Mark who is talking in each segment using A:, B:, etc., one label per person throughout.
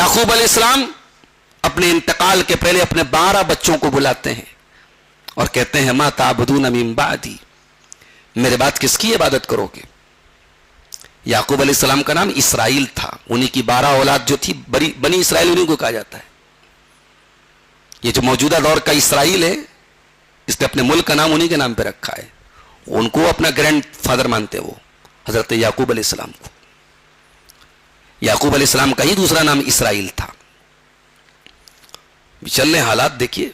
A: یعقوب علیہ السلام اپنے انتقال کے پہلے اپنے 12 بچوں کو بلاتے ہیں اور کہتے ہیں ما تعبدون من بعدی، میرے بعد کس کی عبادت کرو گے؟ یعقوب علیہ السلام کا نام اسرائیل تھا، انہی کی 12 اولاد جو تھی بنی اسرائیل انہی کو کہا جاتا ہے۔ یہ جو موجودہ دور کا اسرائیل ہے، اس نے اپنے ملک کا نام انہی کے نام پہ رکھا ہے، ان کو اپنا گرینڈ فادر مانتے، وہ حضرت یعقوب علیہ السلام کو۔ یعقوب علیہ السلام کا ہی دوسرا نام اسرائیل تھا۔ چل رہے حالات دیکھیے،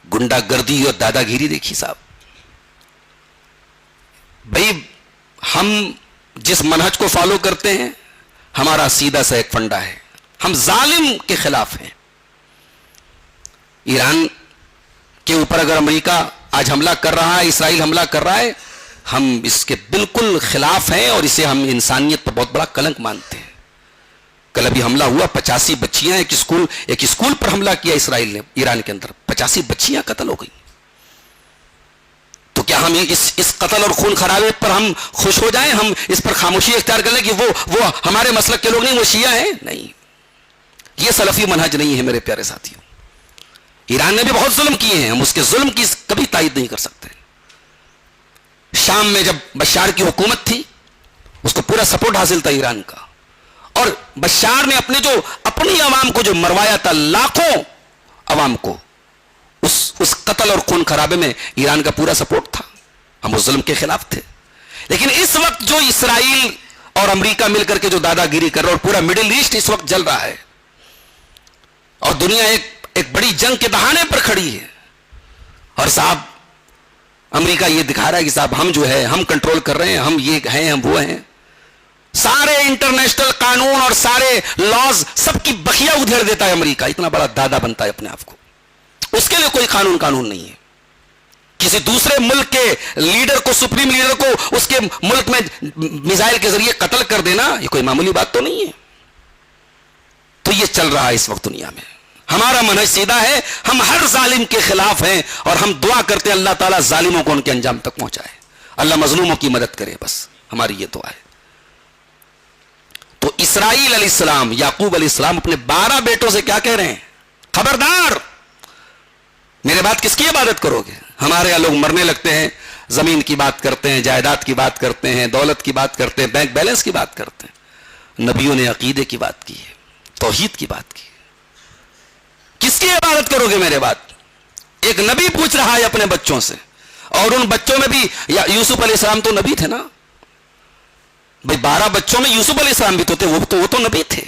A: گنڈا گردی اور دادا گیری دیکھیے صاحب۔ بھائی ہم جس منہج کو فالو کرتے ہیں ہمارا سیدھا سا ایک فنڈا ہے، ہم ظالم کے خلاف ہیں۔ ایران کے اوپر اگر امریکہ آج حملہ کر رہا ہے، اسرائیل حملہ کر رہا ہے، ہم اس کے بالکل خلاف ہیں اور اسے ہم انسانیت پر بہت بڑا کلنک مانتے ہیں۔ کل ابھی حملہ ہوا، 85 بچیاں، ایک اسکول پر حملہ کیا اسرائیل نے ایران کے اندر، 85 بچیاں قتل ہو گئی۔ تو کیا ہم اس قتل اور خون خرابے پر ہم خوش ہو جائیں، ہم اس پر خاموشی اختیار کر لیں کہ وہ ہمارے مسلک کے لوگ نہیں، وہ شیعہ ہیں؟ نہیں، یہ سلفی منہج نہیں ہے میرے پیارے ساتھیوں۔ ایران نے بھی بہت ظلم کیے ہیں، ہم اس کے ظلم کی کبھی تائید نہیں کر سکتے۔ شام میں جب بشار کی حکومت تھی، اس کو پورا سپورٹ حاصل تھا ایران کا، اور بشار نے اپنی عوام کو جو مروایا تھا، لاکھوں عوام کو، اس قتل اور خون خرابے میں ایران کا پورا سپورٹ تھا، ہم اس ظلم کے خلاف تھے۔ لیکن اس وقت جو اسرائیل اور امریکہ مل کر کے جو دادا گیری کر رہا ہے، اور پورا مڈل ایسٹ اس وقت جل رہا ہے، اور دنیا ایک بڑی جنگ کے دہانے پر کھڑی ہے، اور صاحب امریکہ یہ دکھا رہا ہے کہ صاحب ہم جو ہے ہم کنٹرول کر رہے ہیں، ہم یہ ہیں، ہم وہ ہیں، سارے انٹرنیشنل قانون اور سارے لاز سب کی بخیا ادھیڑ دیتا ہے امریکہ، اتنا بڑا دادا بنتا ہے اپنے آپ کو، اس کے لیے کوئی قانون نہیں ہے۔ کسی دوسرے ملک کے لیڈر کو، سپریم لیڈر کو اس کے ملک میں میزائل کے ذریعے قتل کر دینا، یہ کوئی معمولی بات تو نہیں ہے۔ تو یہ چل رہا ہے اس وقت دنیا میں۔ ہمارا منہج سیدھا ہے، ہم ہر ظالم کے خلاف ہیں، اور ہم دعا کرتے ہیں اللہ تعالیٰ ظالموں کو ان کے انجام تک پہنچائے، اللہ مظلوموں کی مدد کرے، بس ہماری یہ دعا ہے۔ تو اسرائیل علیہ السلام، یعقوب علیہ السلام اپنے 12 بیٹوں سے کیا کہہ رہے ہیں؟ خبردار، میرے بعد کس کی عبادت کرو گے؟ ہمارے یہاں لوگ مرنے لگتے ہیں، زمین کی بات کرتے ہیں، جائیداد کی بات کرتے ہیں، دولت کی بات کرتے ہیں، بینک بیلنس کی بات کرتے ہیں۔ نبیوں نے عقیدے کی بات کی ہے، توحید کی بات کی ہے۔ کس کی عبادت کرو گے میرے بعد؟ ایک نبی پوچھ رہا ہے اپنے بچوں سے، اور ان بچوں میں بھی یوسف علیہ السلام تو نبی تھے نا بھائی، 12 بچوں میں یوسف علیہ السلام بھی تو تھے، وہ تو نبی تھے۔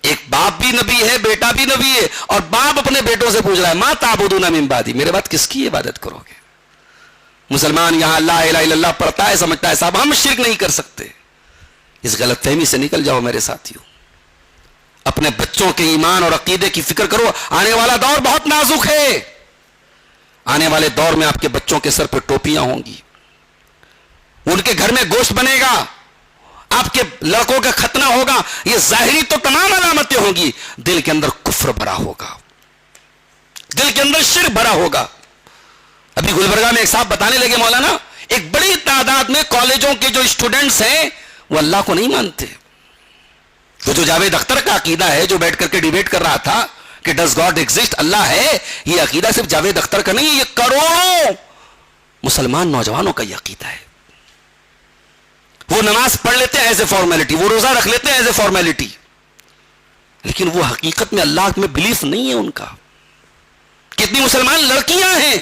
A: ایک باپ بھی نبی ہے، بیٹا بھی نبی ہے، اور باپ اپنے بیٹوں سے پوچھ رہا ہے ما تعبدون من بعدی، میرے بعد کس کی عبادت کرو گے؟ مسلمان یہاں لا الہ الا اللہ پڑھتا ہے، سمجھتا ہے صاحب ہم شرک نہیں کر سکتے۔ اس غلط فہمی سے نکل جاؤ میرے ساتھیوں، اپنے بچوں کے ایمان اور عقیدے کی فکر کرو۔ آنے والا دور بہت نازک ہے، آنے والے دور میں آپ کے بچوں کے سر پہ ٹوپیاں ہوں گی، ان کے گھر میں گوشت بنے گا، آپ کے لڑکوں کا ختنہ ہوگا، یہ ظاہری تو تمام علامتیں ہوں گی، دل کے اندر کفر بھرا ہوگا، دل کے اندر شرک بھرا ہوگا۔ ابھی گلبرگہ میں ایک صاحب بتانے لگے، مولانا ایک بڑی تعداد میں کالجوں کے جو اسٹوڈنٹس ہیں وہ اللہ کو نہیں مانتے۔ وہ جو جاوید اختر کا عقیدہ ہے، جو بیٹھ کر کے ڈیبیٹ کر رہا تھا کہ ڈز گاڈ ایگزسٹ، اللہ ہے، یہ عقیدہ صرف جاوید اختر کا نہیں ہے، یہ کروڑوں مسلمان نوجوانوں کا یہ عقیدہ ہے۔ وہ نماز پڑھ لیتے ہیں ایز اے فارمیلٹی، وہ روزہ رکھ لیتے ہیں ایز اے فارمیلٹی، لیکن وہ حقیقت میں اللہ میں بلیف نہیں ہے ان کا۔ کتنی مسلمان لڑکیاں ہیں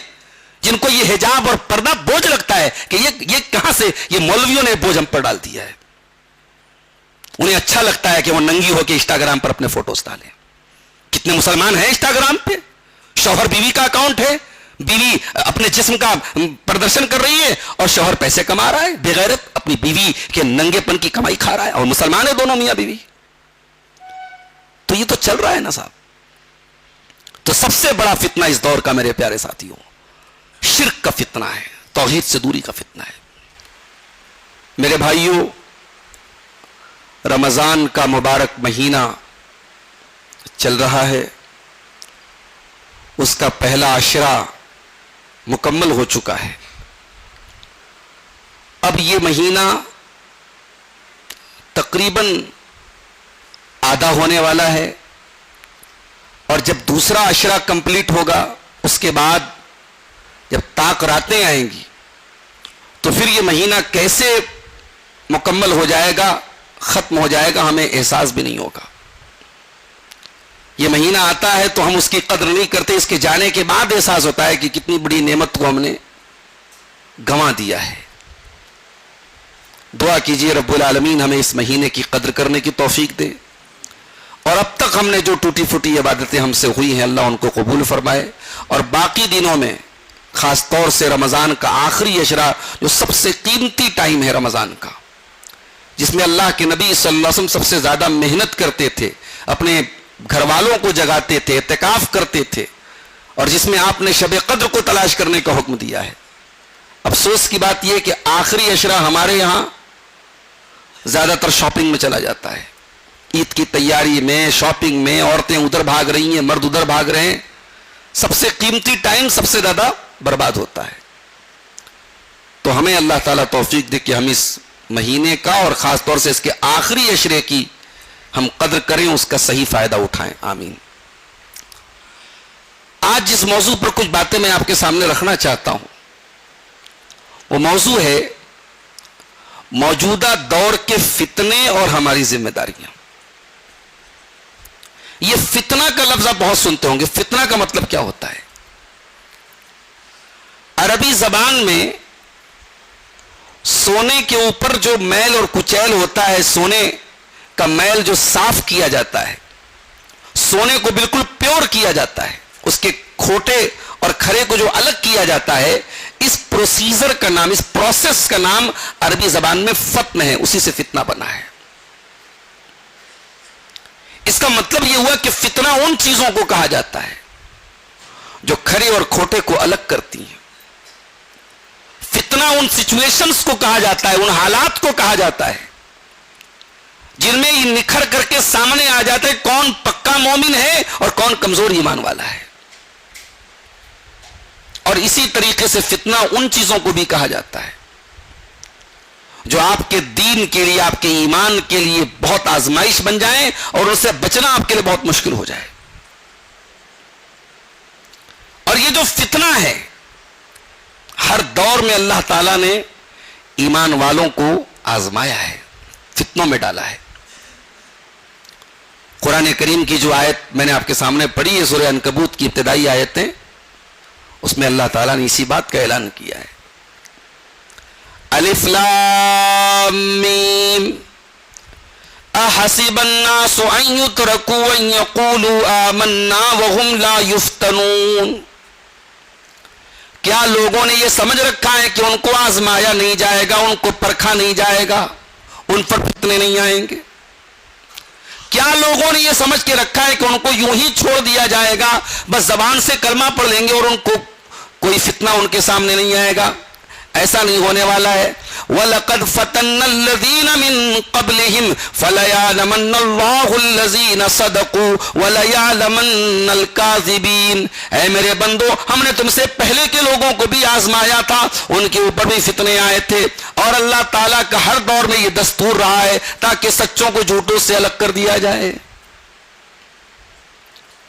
A: جن کو یہ حجاب اور پردہ بوجھ لگتا ہے کہ یہ کہاں سے، یہ مولویوں نے بوجھ ہم پر ڈال دیا ہے۔ انہیں اچھا لگتا ہے کہ وہ ننگی ہو کے انسٹاگرام پر اپنے فوٹوز ڈالیں۔ کتنے مسلمان ہیں انسٹاگرام پہ، شوہر بیوی کا اکاؤنٹ ہے، بیوی اپنے جسم کا پردرشن کر رہی ہے اور شوہر پیسے کما رہا ہے، بغیرت اپنی بیوی کے ننگے پن کی کمائی کھا رہا ہے، اور مسلمان ہے دونوں میاں بیوی۔ تو یہ تو چل رہا ہے نا صاحب۔ تو سب سے بڑا فتنہ اس دور کا میرے پیارے ساتھیوں شرک کا فتنہ ہے، توحید سے دوری کا فتنہ ہے۔ میرے بھائیوں، رمضان کا مبارک مہینہ چل رہا ہے، اس کا پہلا عشرہ مکمل ہو چکا ہے۔ اب یہ مہینہ تقریباً آدھا ہونے والا ہے، اور جب دوسرا عشرہ کمپلیٹ ہوگا اس کے بعد جب طاق راتیں آئیں گی تو پھر یہ مہینہ کیسے مکمل ہو جائے گا، ختم ہو جائے گا، ہمیں احساس بھی نہیں ہوگا۔ یہ مہینہ آتا ہے تو ہم اس کی قدر نہیں کرتے، اس کے جانے کے بعد احساس ہوتا ہے کہ کتنی بڑی نعمت کو ہم نے گنوا دیا ہے۔ دعا کیجئے رب العالمین ہمیں اس مہینے کی قدر کرنے کی توفیق دے، اور اب تک ہم نے جو ٹوٹی پھوٹی عبادتیں ہم سے ہوئی ہیں اللہ ان کو قبول فرمائے، اور باقی دنوں میں خاص طور سے رمضان کا آخری عشرہ جو سب سے قیمتی ٹائم ہے رمضان کا، جس میں اللہ کے نبی صلی اللہ علیہ وسلم سب سے زیادہ محنت کرتے تھے، اپنے گھر والوں کو جگاتے تھے، اعتکاف کرتے تھے، اور جس میں آپ نے شب قدر کو تلاش کرنے کا حکم دیا ہے۔ افسوس کی بات یہ کہ آخری عشرہ ہمارے یہاں زیادہ تر شاپنگ میں چلا جاتا ہے، عید کی تیاری میں، شاپنگ میں، عورتیں ادھر بھاگ رہی ہیں، مرد ادھر بھاگ رہے ہیں، سب سے قیمتی ٹائم سب سے زیادہ برباد ہوتا ہے۔ تو ہمیں اللہ تعالیٰ توفیق دے کہ ہم اس مہینے کا اور خاص طور سے اس کے آخری عشرے کی ہم قدر کریں، اس کا صحیح فائدہ اٹھائیں، آمین۔ آج جس موضوع پر کچھ باتیں میں آپ کے سامنے رکھنا چاہتا ہوں وہ موضوع ہے موجودہ دور کے فتنے اور ہماری ذمہ داریاں۔ یہ فتنہ کا لفظ آپ بہت سنتے ہوں گے، فتنہ کا مطلب کیا ہوتا ہے؟ عربی زبان میں سونے کے اوپر جو میل اور کچیل ہوتا ہے، سونے کا میل جو صاف کیا جاتا ہے، سونے کو بالکل پیور کیا جاتا ہے، اس کے کھوٹے اور کھرے کو جو الگ کیا جاتا ہے، اس پروسیجر کا نام، اس پروسیس کا نام عربی زبان میں فتن ہے، اسی سے فتنہ بنا ہے۔ اس کا مطلب یہ ہوا کہ فتنہ ان چیزوں کو کہا جاتا ہے جو کھرے اور کھوٹے کو الگ کرتی ہیں، فتنہ ان سچویشنز کو کہا جاتا ہے، ان حالات کو کہا جاتا ہے جن میں یہ نکھر کر کے سامنے آ جاتا ہے کون پکا مومن ہے اور کون کمزور ایمان والا ہے۔ اور اسی طریقے سے فتنہ ان چیزوں کو بھی کہا جاتا ہے جو آپ کے دین کے لیے، آپ کے ایمان کے لیے بہت آزمائش بن جائیں اور ان سے بچنا آپ کے لیے بہت مشکل ہو جائے۔ اور یہ جو فتنہ ہے ہر دور میں اللہ تعالیٰ نے ایمان والوں کو آزمایا ہے، فتنوں میں ڈالا ہے۔ قرآن کریم کی جو آیت میں نے آپ کے سامنے پڑھی ہے، سورہ عنکبوت کی ابتدائی آیتیں، اس میں اللہ تعالیٰ نے اسی بات کا اعلان کیا ہے۔ الف لام میم احسب الناس ان يتركوا ان يقولوا آمنا وهم لا يفتنون۔ کیا لوگوں نے یہ سمجھ رکھا ہے کہ ان کو آزمایا نہیں جائے گا، ان کو پرکھا نہیں جائے گا، ان پر فتنے نہیں آئیں گے؟ کیا لوگوں نے یہ سمجھ کے رکھا ہے کہ ان کو یوں ہی چھوڑ دیا جائے گا، بس زبان سے کلمہ پڑھ لیں گے اور ان کو کوئی فتنہ ان کے سامنے نہیں آئے گا؟ ایسا نہیں ہونے والا ہے۔ وَلَقَدْ فَتَنَّ الَّذِينَ مِن قَبْلِهِمْ فَلَيَعْلَمَنَّ اللَّهُ الَّذِينَ صَدَقُوا وَلَيَعْلَمَنَّ الْكَاذِبِينَ۔ اے میرے بندو، ہم نے تم سے پہلے کے لوگوں کو بھی آزمایا تھا، ان کے اوپر بھی فتنے آئے تھے، اور اللہ تعالیٰ کا ہر دور میں یہ دستور رہا ہے تاکہ سچوں کو جھوٹوں سے الگ کر دیا جائے۔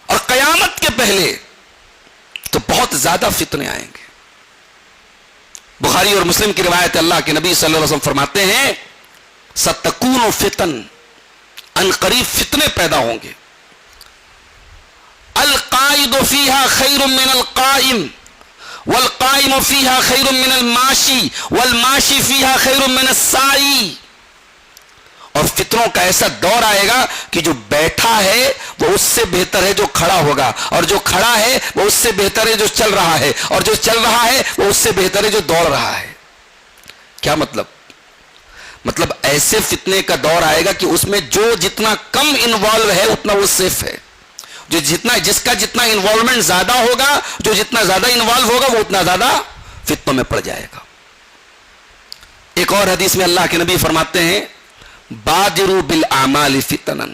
A: اور قیامت کے پہلے تو بہت زیادہ فتنے آئیں گے۔ بخاری اور مسلم کی روایت، اللہ کے نبی صلی اللہ علیہ وسلم فرماتے ہیں ستکون فتن، ان قریب فتنے پیدا ہوں گے۔ القائد فیہا خیر من القائم، والقائم فیہا خیر من الماشی، والماشی فیہا خیر من السائی۔ اور فتنوں کا ایسا دور آئے گا کہ جو بیٹھا ہے وہ اس سے بہتر ہے جو کھڑا ہوگا، اور جو کھڑا ہے وہ اس سے بہتر ہے جو چل رہا ہے، اور جو چل رہا ہے وہ اس سے بہتر ہے جو دوڑ رہا ہے۔ کیا مطلب ایسے فتنے کا دور آئے گا کہ اس میں جو جتنا کم انوالو ہے اتنا وہ سیف ہے، جس کا جتنا انوالومنٹ زیادہ ہوگا، جو جتنا زیادہ انوالو ہوگا وہ اتنا زیادہ فتنوں میں پڑ جائے گا۔ ایک اور حدیث میں اللہ کے نبی فرماتے ہیں بادروا بالاعمال فتنا،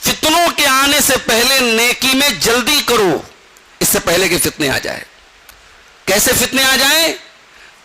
A: فتنوں کے آنے سے پہلے نیکی میں جلدی کرو، اس سے پہلے کہ فتنے آ جائے۔ کیسے فتنے آ جائیں؟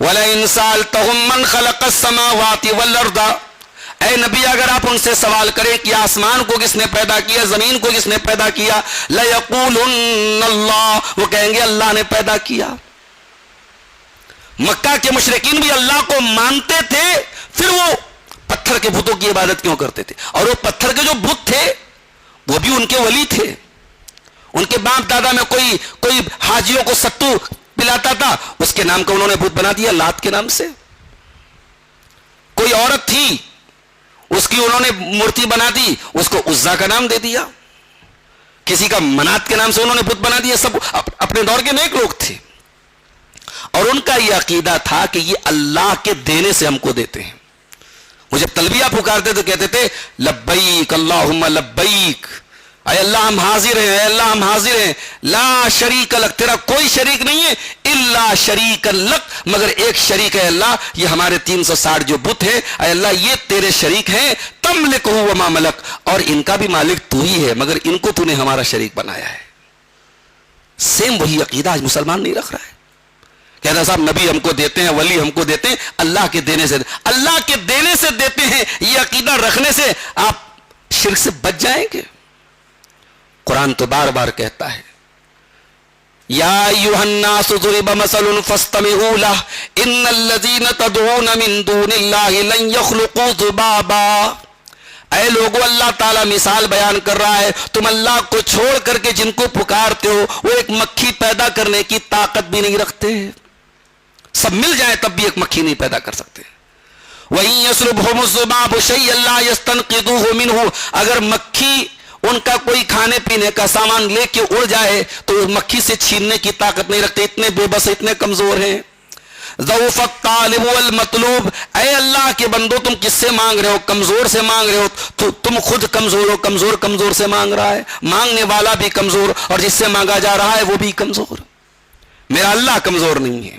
A: وَلَئِن سَأَلْتَهُم مَّنْ خَلَقَ السَّمَاوَاتِ وَالْأَرْضَ، اے نبی اگر آپ ان سے سوال کریں کہ آسمان کو کس نے پیدا کیا، زمین کو کس نے پیدا کیا، لَيَقُولُنَّ اللَّهُ، وہ کہیں گے اللہ نے پیدا کیا۔ مکہ کے مشرکین بھی اللہ کو مانتے تھے، پھر وہ پتھر کے بتوں کی عبادت کیوں کرتے تھے؟ اور وہ پتھر کے جو بت تھے وہ بھی ان کے ولی تھے۔ ان کے باپ دادا میں کوئی حاجیوں کو ستو پلاتا تھا، اس کے نام کا انہوں نے بت بنا دیا لات کے نام سے۔ کوئی عورت تھی، اس کی انہوں نے مورتی بنا دی، اس کو عزا کا نام دے دیا۔ کسی کا منات کے نام سے انہوں نے بت بنا دیا۔ سب اپنے دور کے نیک لوگ تھے، اور ان کا یہ عقیدہ تھا کہ یہ اللہ کے دینے سے ہم کو دیتے ہیں۔ وہ جب تلبیہ پکارتے تو کہتے تھے لبیک اللہم لبیک، اے اللہ ہم حاضر ہیں، اے اللہ ہم حاضر ہیں، لا شریک لک، تیرا کوئی شریک نہیں ہے، الا شریک لک، مگر ایک شریک ہے اللہ، یہ ہمارے 360 جو بت ہیں، اے اللہ یہ تیرے شریک ہیں، تملک وما ملک، اور ان کا بھی مالک تو ہی ہے، مگر ان کو تو نے ہمارا شریک بنایا ہے۔ سیم وہی عقیدہ آج مسلمان نہیں رکھ رہا ہے۔ کہتا صاحب نبی ہم کو دیتے ہیں، ولی ہم کو دیتے ہیں، اللہ کے دینے سے، اللہ کے دینے سے دیتے ہیں، یہ عقیدہ رکھنے سے آپ شرک سے بچ جائیں گے۔ قرآن تو بار بار کہتا ہے یا ایھا الناس ضرب مثل فاستمعوا لہ ان الذین تدعون من دون اللہ لن یخلقوا ذبابا، اے لوگو اللہ تعالیٰ مثال بیان کر رہا ہے، تم اللہ کو چھوڑ کر کے جن کو پکارتے ہو وہ ایک مکھی پیدا کرنے کی طاقت بھی نہیں رکھتے، سب مل جائیں تب بھی ایک مکھی نہیں پیدا کر سکتے۔ وَإِن يَسْلُبْهُمُ الذُّبَابُ شَيْئًا لَا يَسْتَنقِذُوهُ مِنْهُ، اگر مکھی ان کا کوئی کھانے پینے کا سامان لے کے اڑ جائے تو مکھی سے چھیننے کی طاقت نہیں رکھتے، اتنے بے بس، اتنے کمزور ہیں۔ ضعف الطالب والمطلوب، اے اللہ کے بندو تم کس سے مانگ رہے ہو؟ کمزور سے مانگ رہے ہو، تو تم خود کمزور ہو، کمزور سے مانگ رہا ہے، مانگنے والا بھی کمزور اور جس سے مانگا جا رہا ہے وہ بھی کمزور۔ میرا اللہ کمزور نہیں ہے،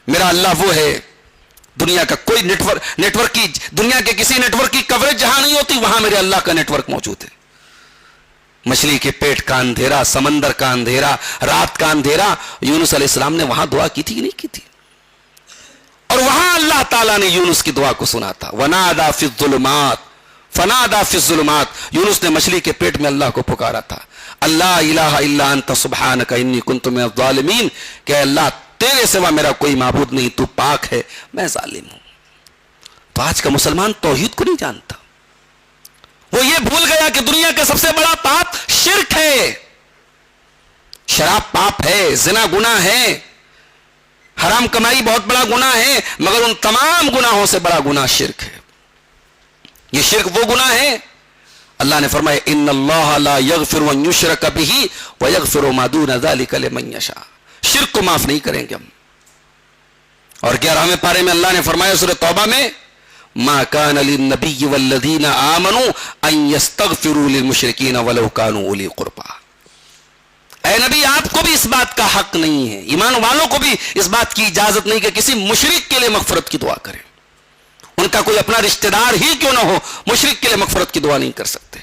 A: میرا اللہ وہ ہے، دنیا کا کوئی نیٹ ورک کی، دنیا کے کسی نیٹ ورک کی کوریج جہاں نہیں ہوتی وہاں میرے اللہ کا نیٹ ورک موجود ہے۔ مچھلی کے پیٹ کا اندھیرا، سمندر کا اندھیرا، رات کا اندھیرا، یونس علیہ السلام نے وہاں دعا کی تھی کہ نہیں کی تھی؟ اور وہاں اللہ تعالیٰ نے یونس کی دعا کو سنا تھا، وَنَادَى فِي الظُّلُمَاتِ فَنَادَى فِي الظُّلُمَاتِ، یونس نے مچھلی کے پیٹ میں اللہ کو پکارا تھا، اللہ الہ الا انت سبحانک انی کنت من الظالمین، کہ اللہ تیرے سوا میرا کوئی معبود نہیں، تو پاک ہے، میں ظالم ہوں۔ تو آج کا مسلمان توحید کو نہیں جانتا، وہ یہ بھول گیا کہ دنیا کا سب سے بڑا پاپ شرک ہے۔ شراب پاپ ہے، زنا گناہ ہے، حرام کمائی بہت بڑا گناہ ہے، مگر ان تمام گناہوں سے بڑا گناہ شرک ہے۔ یہ شرک وہ گناہ ہے، اللہ نے فرمایا ان اللہ لا یغفر ان یشرک بہ ویغفر ما دون ذلک لمن یشاء، شرک کو معاف نہیں کریں گے ہم۔ اور 11ویں پارے میں اللہ نے فرمایا سورہ توبہ میں ما کان للنبی والذین آمنوا ان یستغفروا للمشرکین ولو کانوا اولی قربی، اے نبی آپ کو بھی اس بات کا حق نہیں ہے، ایمان والوں کو بھی اس بات کی اجازت نہیں کہ کسی مشرک کے لیے مغفرت کی دعا کریں، ان کا کوئی اپنا رشتہ دار ہی کیوں نہ ہو، مشرک کے لیے مغفرت کی دعا نہیں کر سکتے۔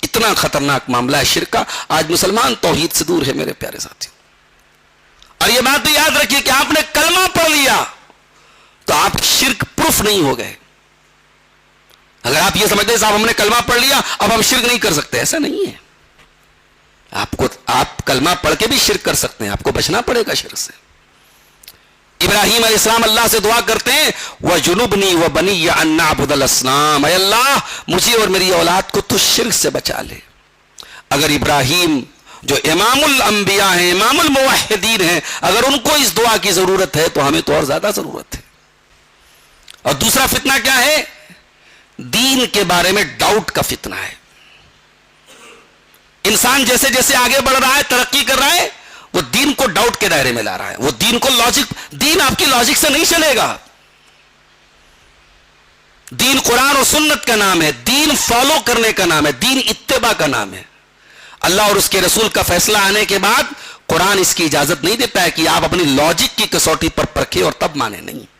A: اتنا خطرناک معاملہ ہے شرک کا، آج مسلمان توحید سے دور ہے میرے پیارے ساتھی۔ اور یہ بات بھی یاد رکھیے کہ آپ نے کلمہ پڑھ لیا تو آپ شرک پروف نہیں ہو گئے۔ اگر آپ یہ سمجھتے ہیں صاحب ہم نے کلمہ پڑھ لیا اب ہم شرک نہیں کر سکتے، ایسا نہیں ہے۔ آپ کلمہ پڑھ کے بھی شرک کر سکتے ہیں، آپ کو بچنا پڑے گا شرک سے۔ ابراہیم علیہ السلام اللہ سے دعا کرتے ہیں وَجُنُبْنِي وَبَنِيَّ أَن نَّعْبُدَ الْأَصْنَامَ، اے اللہ مجھے اور میری اولاد کو تو شرک سے بچا لے۔ اگر ابراہیم جو امام الانبیاء ہیں، امام الموحدین ہیں، اگر ان کو اس دعا کی ضرورت ہے تو ہمیں تو اور زیادہ ضرورت ہے۔ اور دوسرا فتنہ کیا ہے؟ دین کے بارے میں ڈاؤٹ کا فتنہ ہے۔ انسان جیسے جیسے آگے بڑھ رہا ہے، ترقی کر رہا ہے، وہ دین کو ڈاؤٹ کے دائرے میں لا رہا ہے، وہ دین کو دین آپ کی لاجک سے نہیں چلے گا۔ دین قرآن اور سنت کا نام ہے، دین فالو کرنے کا نام ہے، دین اتباع کا نام ہے۔ اللہ اور اس کے رسول کا فیصلہ آنے کے بعد قرآن اس کی اجازت نہیں دیتا ہے کہ آپ اپنی لاجک کی کسوٹی پر پرکھیں اور تب مانے، نہیں۔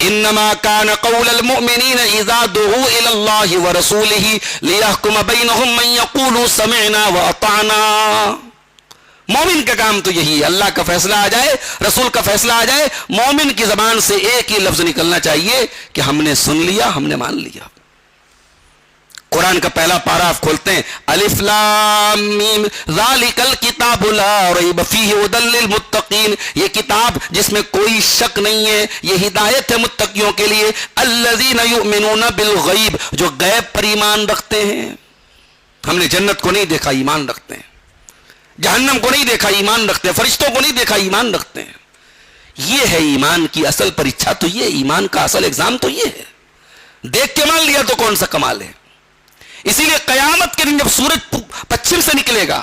A: انما كان قول المؤمنين اذا دعوا الى الله ورسوله ليحكم بينهم من يقول سمعنا واطعنا مومن کا کام تو یہی ہے، اللہ کا فیصلہ آ جائے، رسول کا فیصلہ آ جائے، مومن کی زبان سے ایک ہی لفظ نکلنا چاہیے کہ ہم نے سن لیا، ہم نے مان لیا۔ قرآن کا پہلا پارا آپ کھولتے ہیں، الف لام میم ذالک الکتاب لا ریب فیہ ھدی للمتقین، یہ کتاب جس میں کوئی شک نہیں ہے، یہ ہدایت ہے متقیوں کے لیے، الذین یؤمنون بالغیب، جو غیب پر ایمان رکھتے ہیں۔ ہم نے جنت کو نہیں دیکھا، ایمان رکھتے ہیں، جہنم کو نہیں دیکھا، ایمان رکھتے ہیں، فرشتوں کو نہیں دیکھا، ایمان رکھتے ہیں۔ یہ ہے ایمان کی اصل پریچھا، تو یہ ایمان کا اصل ایگزام تو یہ ہے۔ دیکھ کے مان لیا تو کون سا کمال ہے۔ اسی لیے قیامت کے دن جب سورج پچھم سے نکلے گا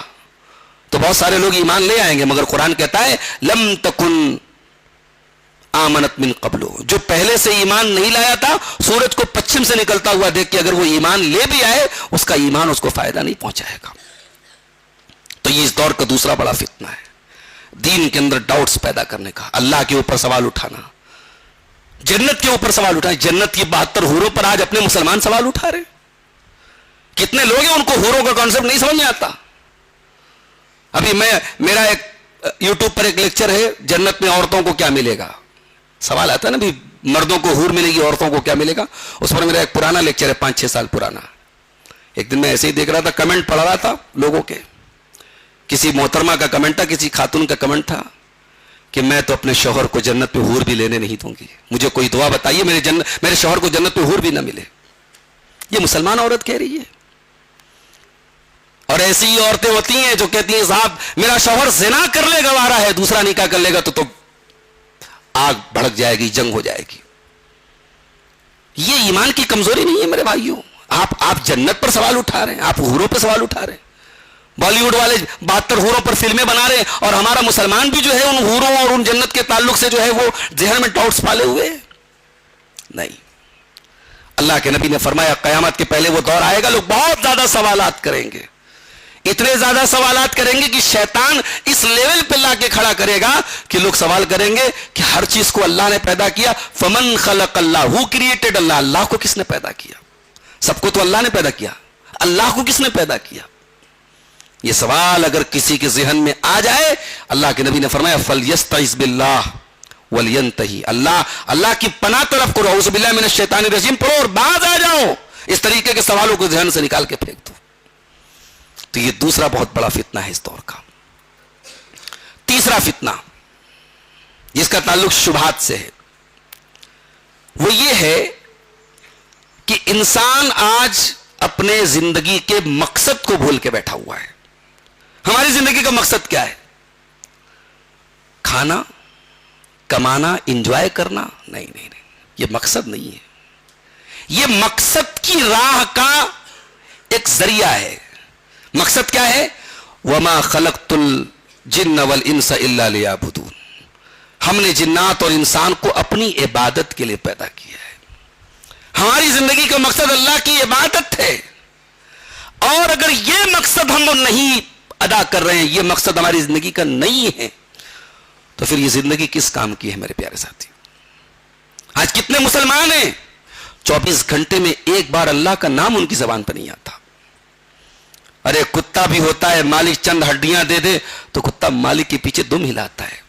A: تو بہت سارے لوگ ایمان لے آئیں گے، مگر قرآن کہتا ہے لم تکن آمنت من قبل، جو پہلے سے ایمان نہیں لایا تھا، سورج کو پچھم سے نکلتا ہوا دیکھ کے اگر وہ ایمان لے بھی آئے، اس کا ایمان اس کو فائدہ نہیں پہنچائے گا۔ تو یہ اس دور کا دوسرا بڑا فتنہ ہے، دین کے اندر ڈاؤٹس پیدا کرنے کا، اللہ کے اوپر سوال اٹھانا، جنت کے اوپر سوال اٹھانا۔ جنت کی 72 حوروں پر آج اپنے مسلمان سوال اٹھا رہے۔ کتنے لوگ ہیں ان کو حوروں کا کانسیپٹ نہیں سمجھ میں آتا۔ ابھی میرا ایک یوٹیوب پر ایک لیکچر ہے، جنت میں عورتوں کو کیا ملے گا، سوال آتا ہے نا بھی، مردوں کو حور ملے گی، عورتوں کو کیا ملے گا۔ اس پر میرا ایک پرانا لیکچر ہے، 5-6 سال پرانا۔ ایک دن میں ایسے ہی دیکھ رہا تھا، کمنٹ پڑھ رہا تھا لوگوں کے، کسی محترمہ کا کمنٹ تھا، کسی خاتون کا کمنٹ تھا کہ میں تو اپنے شوہر کو جنت میں حور بھی لینے نہیں دوں گی، مجھے کوئی دعا بتائیے میرے شوہر کو جنت میں حور بھی نہ ملے۔ یہ مسلمان عورت کہہ رہی ہے۔ اور ایسی ہی عورتیں ہوتی ہیں جو کہتی ہیں صاحب میرا شوہر زنا کر لے گوارا ہے، دوسرا نکاح کر لے گا تو آگ بھڑک جائے گی، جنگ ہو جائے گی۔ یہ ایمان کی کمزوری نہیں ہے میرے بھائیوں۔ آپ جنت پر سوال اٹھا رہے ہیں، آپ حوروں پر سوال اٹھا رہے ہیں، بالی ووڈ والے 72 حوروں پر فلمیں بنا رہے ہیں، اور ہمارا مسلمان بھی جو ہے ان حوروں اور ان جنت کے تعلق سے جو ہے وہ ذہن میں ڈاؤٹس پالے ہوئے ہیں۔ نہیں، اللہ کے نبی نے فرمایا قیامت کے پہلے وہ دور آئے گا، لوگ بہت زیادہ سوالات کریں گے، اتنے زیادہ سوالات کریں گے کہ شیطان اس لیول پہ لا کے کھڑا کرے گا کہ لوگ سوال کریں گے کہ ہر چیز کو اللہ نے پیدا کیا، فمن خلق اللہ، ہو کریٹڈ اللہ، اللہ کو کس نے پیدا کیا؟ سب کو تو اللہ نے پیدا کیا، اللہ کو کس نے پیدا کیا؟ یہ سوال اگر کسی کے ذہن میں آ جائے، اللہ کے نبی نے فرمایا فلیستعذ باللہ ولینتہی، اللہ کی پناہ طلب کرو، اعوذ باللہ من الشیطان الرجیم پڑھو اور باز آ جاؤ، اس طریقے کے سوالوں کو ذہن سے نکال کے پھینک دو۔ تو یہ دوسرا بہت بڑا فتنہ ہے اس دور کا۔ تیسرا فتنہ جس کا تعلق شبہات سے ہے، وہ یہ ہے کہ انسان آج اپنے زندگی کے مقصد کو بھول کے بیٹھا ہوا ہے۔ ہماری زندگی کا مقصد کیا ہے؟ کھانا، کمانا، انجوائے کرنا؟ نہیں، یہ مقصد نہیں ہے، یہ مقصد کی راہ کا ایک ذریعہ ہے۔ مقصد کیا ہے؟ وما خلقت الجن والانس الا لیعبدون، ہم نے جنات اور انسان کو اپنی عبادت کے لیے پیدا کیا ہے۔ ہماری زندگی کا مقصد اللہ کی عبادت ہے، اور اگر یہ مقصد ہم نہیں ادا کر رہے ہیں، یہ مقصد ہماری زندگی کا نہیں ہے، تو پھر یہ زندگی کس کام کی ہے میرے پیارے ساتھی؟ آج کتنے مسلمان ہیں 24 گھنٹے میں ایک بار اللہ کا نام ان کی زبان پر نہیں آتا۔ ارے کتا بھی ہوتا ہے، مالک چند ہڈیاں دے دے تو کتا مالک کے پیچھے دم ہلاتا ہے۔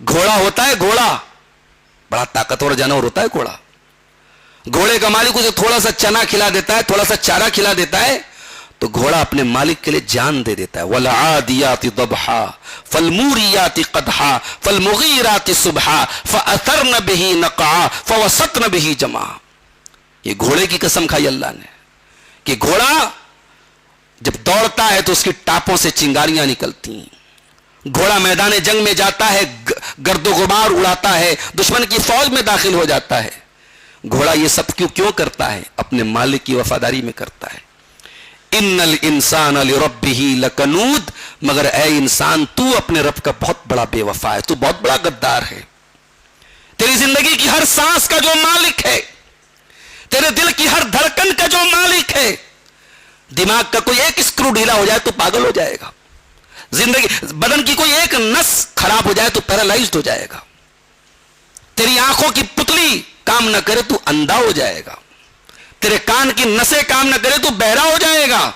A: گھوڑا ہوتا ہے، گھوڑا بڑا طاقتور جانور ہوتا ہے گھوڑا، گھوڑے کا مالک اسے تھوڑا سا چنا کھلا دیتا ہے، تھوڑا سا چارہ کھلا دیتا ہے تو گھوڑا اپنے مالک کے لیے جان دے دیتا ہے۔ وَالْعَادِيَاتِ ضَبْحًا فَالْمُورِيَاتِ قَدْحًا فَالْمُغِيرَاتِ صُبْحًا فَأَثَرْنَ بِهِ نَقْعًا فَوَسَطْنَ بِهِ جَمْعًا۔ یہ گھوڑے کی قسم کھائی اللہ نے کہ گھوڑا جب دوڑتا ہے تو اس کی ٹاپوں سے چنگاریاں نکلتی ہیں، گھوڑا میدان جنگ میں جاتا ہے، گرد و غبار اڑاتا ہے، دشمن کی فوج میں داخل ہو جاتا ہے۔ گھوڑا یہ سب کیوں کرتا ہے؟ اپنے مالک کی وفاداری میں کرتا ہے۔ ان الانسان لربہ لکنود، مگر اے انسان تو اپنے رب کا بہت بڑا بے وفا ہے، تو بہت بڑا غدار ہے۔ تیری زندگی کی ہر سانس کا جو مالک ہے، تیرے دل کی ہر دھڑکن کا جو مالک ہے، دماغ کا کوئی ایک اسکرو ڈھیلا ہو جائے تو پاگل ہو جائے گا، بدن کی کوئی ایک نس خراب ہو جائے تو پیرالائزڈ ہو جائے گا، تیری آنکھوں کی پتلی کام نہ کرے تو اندھا ہو جائے گا، تیرے کان کی نسیں کام نہ کرے تو بہرا ہو جائے گا،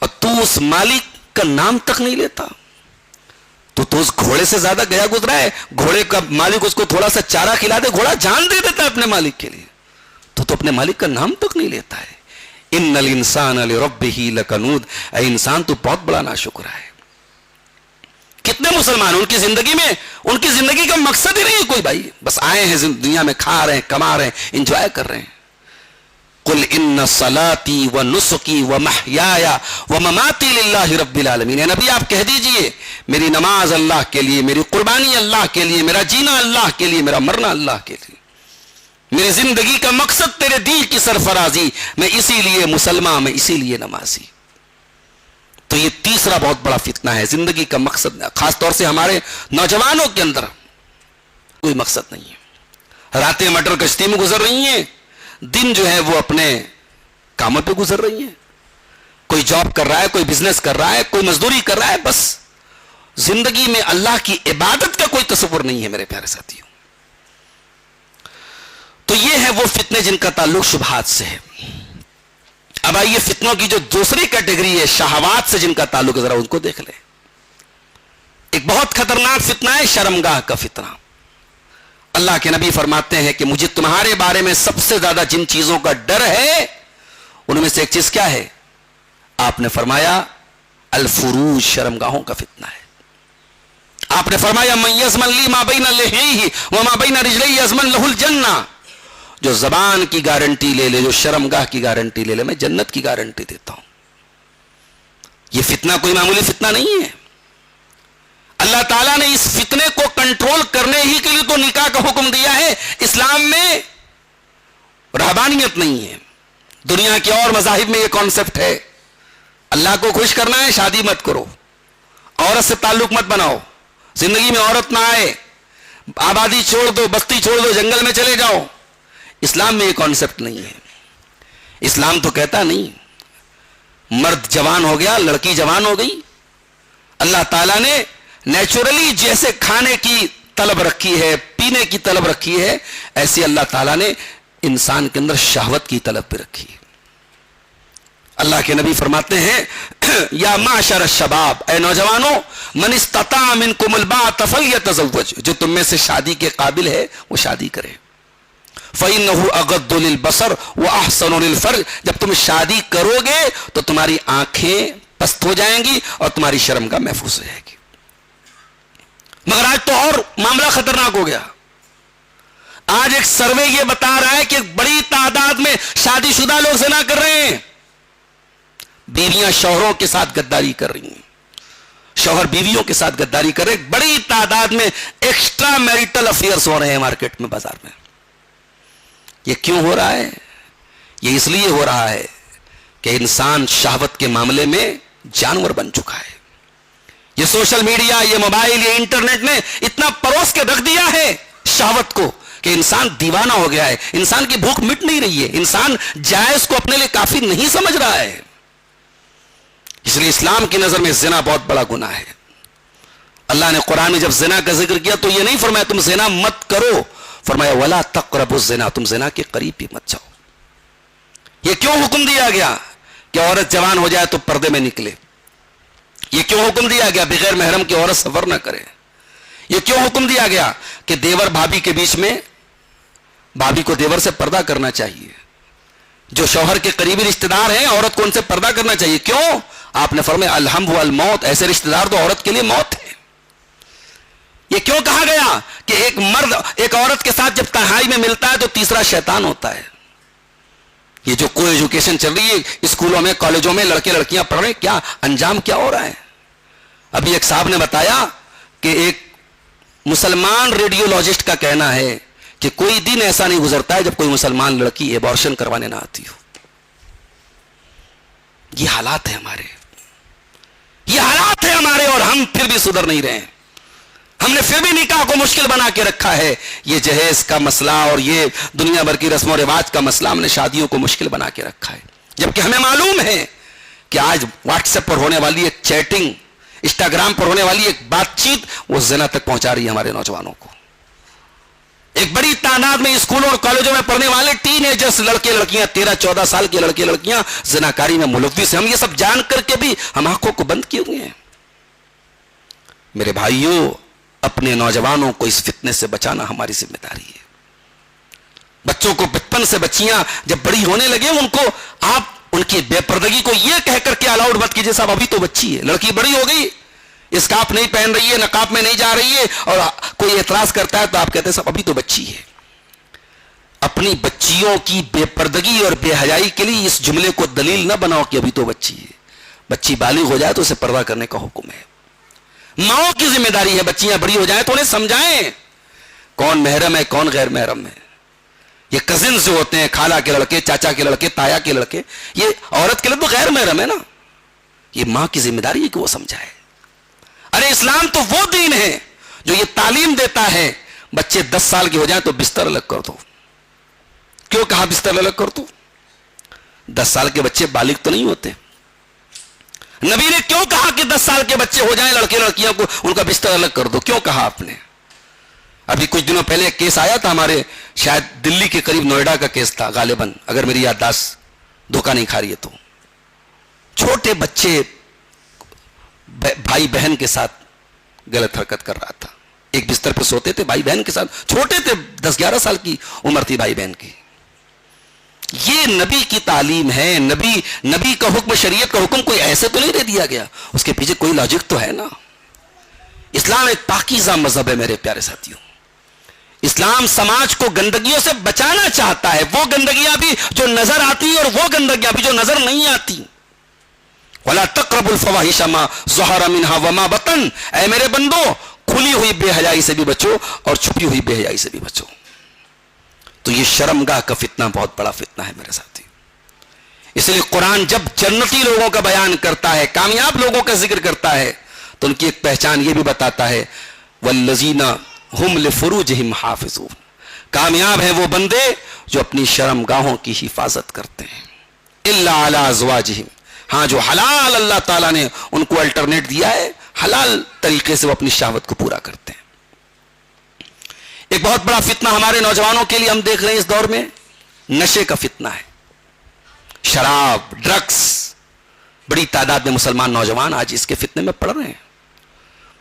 A: اور تو اس مالک کا نام تک نہیں لیتا. تو اس گھوڑے سے زیادہ گیا گزرا ہے. گھوڑے کا مالک اس کو تھوڑا سا چارہ کھلا دے, گھوڑا جان دے دیتا ہے اپنے مالک کے لیے. تو اپنے مالک کا نام تک نہیں لیتا ہے. ان الانسان لربہ لکنود, اے انسان تو بہت بڑا ناشکر ہے. کتنے مسلمان ان کی زندگی کا مقصد ہی نہیں ہے کوئی بھائی, بس آئے ہیں دنیا میں, کھا رہے ہیں, کما رہے ہیں, انجوائے کر رہے ہیں. قل ان صلاتی و نسکی و محیایا و مماتی للہ رب العالمین. نبی آپ کہہ دیجئے میری نماز اللہ کے لیے, میری قربانی اللہ کے لیے, میرا جینا اللہ کے لیے, میرا مرنا اللہ کے لیے, میری زندگی کا مقصد تیرے دین کی سرفرازی, میں اسی لیے مسلمان, میں اسی لیے نمازی. تو یہ تیسرا بہت بڑا فتنہ ہے, زندگی کا مقصد, خاص طور سے ہمارے نوجوانوں کے اندر کوئی مقصد نہیں ہے. راتیں مٹر کشتی میں گزر رہی ہیں, دن جو ہے وہ اپنے کاموں پہ گزر رہی ہیں. کوئی جاب کر رہا ہے, کوئی بزنس کر رہا ہے, کوئی مزدوری کر رہا ہے, بس زندگی میں اللہ کی عبادت کا کوئی تصور نہیں ہے میرے پیارے ساتھیوں. تو یہ ہے وہ فتنے جن کا تعلق شبہات سے ہے. اب آئیے فتنوں کی جو دوسری کیٹیگری ہے شہوات سے جن کا تعلق, ذرا ان کو دیکھ لیں. ایک بہت خطرناک فتنہ ہے شرمگاہ کا فتنہ. اللہ کے نبی فرماتے ہیں کہ مجھے تمہارے بارے میں سب سے زیادہ جن چیزوں کا ڈر ہے ان میں سے ایک چیز کیا ہے؟ آپ نے فرمایا الفروج, شرمگاہوں کا فتنہ ہے. آپ نے فرمایا من یضمن لی ما بین لحیہ وما بین رجلیہ یضمن لہ الجنہ. جو زبان کی گارنٹی لے لے, جو شرمگاہ کی گارنٹی لے لے, میں جنت کی گارنٹی دیتا ہوں. یہ فتنہ کوئی معمولی فتنہ نہیں ہے. اللہ تعالیٰ نے اس فتنے کو کنٹرول کرنے ہی کے لیے تو نکاح کا حکم دیا ہے. اسلام میں رہبانیت نہیں ہے. دنیا کے اور مذاہب میں یہ کانسیپٹ ہے, اللہ کو خوش کرنا ہے شادی مت کرو, عورت سے تعلق مت بناؤ, زندگی میں عورت نہ آئے, آبادی چھوڑ دو, بستی چھوڑ دو, جنگل میں چلے جاؤ. اسلام میں یہ کانسیپٹ نہیں ہے. اسلام تو کہتا نہیں, مرد جوان ہو گیا, لڑکی جوان ہو گئی. اللہ تعالیٰ نے نیچرلی جیسے کھانے کی طلب رکھی ہے, پینے کی طلب رکھی ہے, ایسے اللہ تعالیٰ نے انسان کے اندر شہوت کی طلب بھی رکھی ہے. اللہ کے نبی فرماتے ہیں یا معشر الشباب, اے نوجوانوں, من استطاع منکم الباءۃ فلیتزوج, جو تم میں سے شادی کے قابل ہے وہ شادی کرے. فإنه أغض للبصر وأحسن للفرج, جب تم شادی کرو گے تو تمہاری آنکھیں پست ہو جائیں گی اور تمہاری شرمگاہ محفوظ ہو جائے گی. مگر آج تو اور معاملہ خطرناک ہو گیا. آج ایک سروے یہ بتا رہا ہے کہ بڑی تعداد میں شادی شدہ لوگ زنا کر رہے ہیں. بیویاں شوہروں کے ساتھ غداری کر رہی ہیں, شوہر بیویوں کے ساتھ غداری کر رہے ہیں. بڑی تعداد میں ایکسٹرا میریٹل افیئرس ہو رہے ہیں مارکیٹ میں, بازار میں. یہ کیوں ہو رہا ہے؟ یہ اس لیے ہو رہا ہے کہ انسان شہوت کے معاملے میں جانور بن چکا ہے. یہ سوشل میڈیا, یہ موبائل, یہ انٹرنیٹ نے اتنا پروس کے رکھ دیا ہے شہوت کو کہ انسان دیوانہ ہو گیا ہے. انسان کی بھوک مٹ نہیں رہی ہے. انسان جائز کو اپنے لیے کافی نہیں سمجھ رہا ہے. اس لیے اسلام کی نظر میں زنا بہت بڑا گناہ ہے. اللہ نے قرآن میں جب زنا کا ذکر کیا تو یہ نہیں فرمایا تم زنا مت کرو, فرمایا ولا تقربوا الزنا, تم زنا کے قریب بھی مت جاؤ. یہ کیوں حکم دیا گیا کہ عورت جوان ہو جائے تو پردے میں نکلے؟ یہ کیوں حکم دیا گیا بغیر محرم کی عورت سفر نہ کرے؟ یہ کیوں حکم دیا گیا کہ دیور بھابھی کے بیچ میں بھابھی کو دیور سے پردہ کرنا چاہیے؟ جو شوہر کے قریبی رشتہ دار ہیں عورت کو ان سے پردہ کرنا چاہیے. کیوں؟ آپ نے فرمایا الحم والموت, ایسے رشتہ دار تو عورت کے لیے موت ہے. یہ کیوں کہا گیا کہ ایک مرد ایک عورت کے ساتھ جب تنہائی میں ملتا ہے تو تیسرا شیطان ہوتا ہے؟ یہ جو کو ایجوکیشن چل رہی ہے اسکولوں میں, کالجوں میں, لڑکے لڑکیاں پڑھ رہے ہیں, کیا انجام کیا ہو رہا ہے؟ ابھی ایک صاحب نے بتایا کہ ایک مسلمان ریڈیولوجسٹ کا کہنا ہے کہ کوئی دن ایسا نہیں گزرتا ہے جب کوئی مسلمان لڑکی ایبارشن کروانے نہ آتی ہو. یہ حالات ہیں ہمارے, یہ حالات ہیں ہمارے, اور ہم پھر بھی سدھر نہیں رہے ہیں. ہم نے پھر بھی نکاح کو مشکل بنا کے رکھا ہے. یہ جہیز کا مسئلہ اور یہ دنیا بھر کی رسم و رواج کا مسئلہ ہم نے شادیوں کو مشکل بنا کے رکھا ہے. جبکہ ہمیں معلوم ہے کہ آج واٹس ایپ پر ہونے والی ایک چیٹنگ, انسٹاگرام پر ہونے والی ایک بات چیت وہ زنا تک پہنچا رہی ہے ہمارے نوجوانوں کو. ایک بڑی تعداد میں اسکولوں اور کالجوں میں پڑھنے والے ٹین ایجرز لڑکے لڑکیاں 13-14 سال کے لڑکے لڑکیاں زناکاری میں ملوث ہیں. ہم یہ سب جان کر کے بھی ہم آنکھوں کو بند کیے ہوئے ہیں. میرے بھائیوں اپنے نوجوانوں کو اس فتنے سے بچانا ہماری ذمہ داری ہے. بچوں کو بچپن سے بچیاں جب بڑی ہونے لگے ان کو آپ ان کی بے پردگی کو یہ کہہ کر کے الاؤڈ مت کیجیے صاحب ابھی تو بچی ہے, لڑکی بڑی ہو گئی, اسکارف نہیں پہن رہی ہے, نقاب میں نہیں جا رہی ہے, اور کوئی اعتراض کرتا ہے تو آپ کہتے ہیں صاحب ابھی تو بچی ہے. اپنی بچیوں کی بے پردگی اور بے حیائی کے لیے اس جملے کو دلیل نہ بناؤ کہ ابھی تو بچی ہے. بچی بالغ ہو جائے تو اسے پردہ کرنے کا حکم ہے. ماؤں کی ذمہ داری ہے بچیاں بڑی ہو جائیں تو انہیں سمجھائیں کون محرم ہے کون غیر محرم ہے. یہ کزنز جو ہوتے ہیں, خالہ کے لڑکے, چاچا کے لڑکے, تایا کے لڑکے, یہ عورت کے لیے تو غیر محرم ہے نا. یہ ماں کی ذمہ داری ہے کہ وہ سمجھائے. ارے اسلام تو وہ دین ہے جو یہ تعلیم دیتا ہے بچے 10 سال کے ہو جائیں تو بستر الگ کر دو. کیوں کہا بستر الگ کر دو؟ 10 سال کے بچے بالغ تو نہیں ہوتے. نبی نے کیوں کہا کہ 10 سال کے بچے ہو جائیں لڑکے لڑکیاں کو ان کا بستر الگ کر دو؟ کیوں کہا آپ نے؟ ابھی کچھ دنوں پہلے ایک کیس آیا تھا ہمارے, شاید دلی کے قریب نوئیڈا کا کیس تھا غالباً, اگر میری یادداشت دھوکہ نہیں کھا رہی ہے تو. چھوٹے بچے بھائی بہن کے ساتھ غلط حرکت کر رہا تھا. ایک بستر پہ سوتے تھے بھائی بہن کے ساتھ, چھوٹے تھے 10-11 سال کی عمر تھی بھائی بہن کی. یہ نبی کی تعلیم ہے. نبی کا حکم, شریعت کا حکم کوئی ایسے تو نہیں دے دیا گیا, اس کے پیچھے کوئی لاجک تو ہے نا. اسلام ایک پاکیزہ مذہب ہے میرے پیارے ساتھیوں. اسلام سماج کو گندگیوں سے بچانا چاہتا ہے, وہ گندگیاں بھی جو نظر آتی ہیں اور وہ گندگیاں بھی جو نظر نہیں آتی. وَلَا تَقْرَبُوا الْفَوَاحِشَ مَا ظَهَرَ مِنْهَا وَمَا بَطَنَ, اے میرے بندو کھلی ہوئی بے حیائی سے بھی بچو اور چھپی ہوئی بے حیائی سے بھی بچو. تو یہ شرمگاہ کا فتنہ بہت بڑا فتنہ ہے میرے ساتھی. اس لیے قرآن جب جنتی لوگوں کا بیان کرتا ہے, کامیاب لوگوں کا ذکر کرتا ہے, تو ان کی ایک پہچان یہ بھی بتاتا ہے وَالَّذِينَ هُمْ لِفُرُوجِهِمْ حَافِظُونَ, کامیاب ہیں وہ بندے جو اپنی شرمگاہوں کی حفاظت کرتے ہیں. إِلَّا عَلَىٰ أَزْوَاجِهِمْ, ہاں جو حلال اللہ تعالیٰ نے ان کو الٹرنیٹ دیا ہے, حلال طریقے سے وہ اپنی شہوت کو پورا کرتے ہیں. ایک بہت بڑا فتنہ ہمارے نوجوانوں کے لیے ہم دیکھ رہے ہیں اس دور میں, نشے کا فتنہ ہے. شراب, ڈرگس, بڑی تعداد میں مسلمان نوجوان آج اس کے فتنے میں پڑ رہے ہیں.